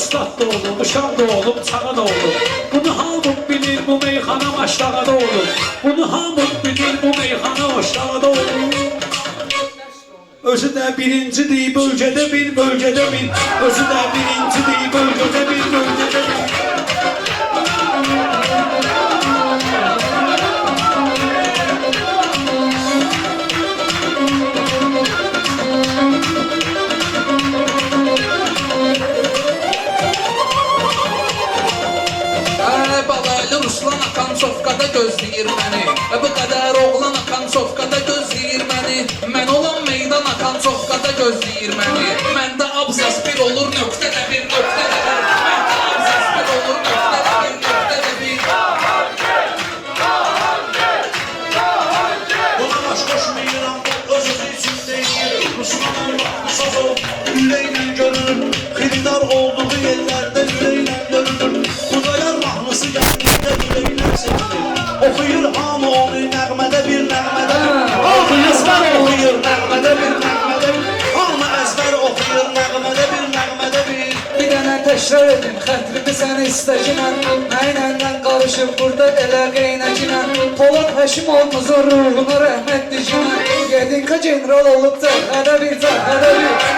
ustad da olur, uşaq da olur, çağa da olur. Bunu hamı bilir, bu meyxana maşlağa da olur. Bunu hamı bilir, bu meyxana maşlağa da olur. Özü də birincidir, bölgədə bir, bölgədə bir. Özü də birincidir, bölgədə bir, bölgədə bir. Ruslan Akansovkada gözləyir məni. Bu qədər oğlan Akansovkada gözləyir məni. Mən olan meydan Akansovkada gözləyir məni. Məndə abzas bir olur, nöqtə də bir, nöqtə də bir. Məndə abzas bir olur, nöqtə də bir, nöqtə də bir. Buna baş koşmayıram, özü için deyir. Ruslan olmaq saz ol, ürəklə görünür. Xididar olduğu yerlərdə ürəklə görünür. Xudayar mahnısı gəldikdə ürəklə sevinir. Oxuyur hamı onu nəğmədə bir, nəğmədə bir. Hamı əzbər oxuyur nəğmədə bir, nəğmədə bir. Hamı əzbər oxuyur nəğmədə bir, nəğmədə bir. Bir dənə təkrar edin, xətrimi səni istəkinən. Mənlə qarışıb burada elə qeynəkinə. Polad Həşimovumuzun ruhuna rəhmət diyinən. Gedinka general olub cəbhədə bir, cəbhədə bir.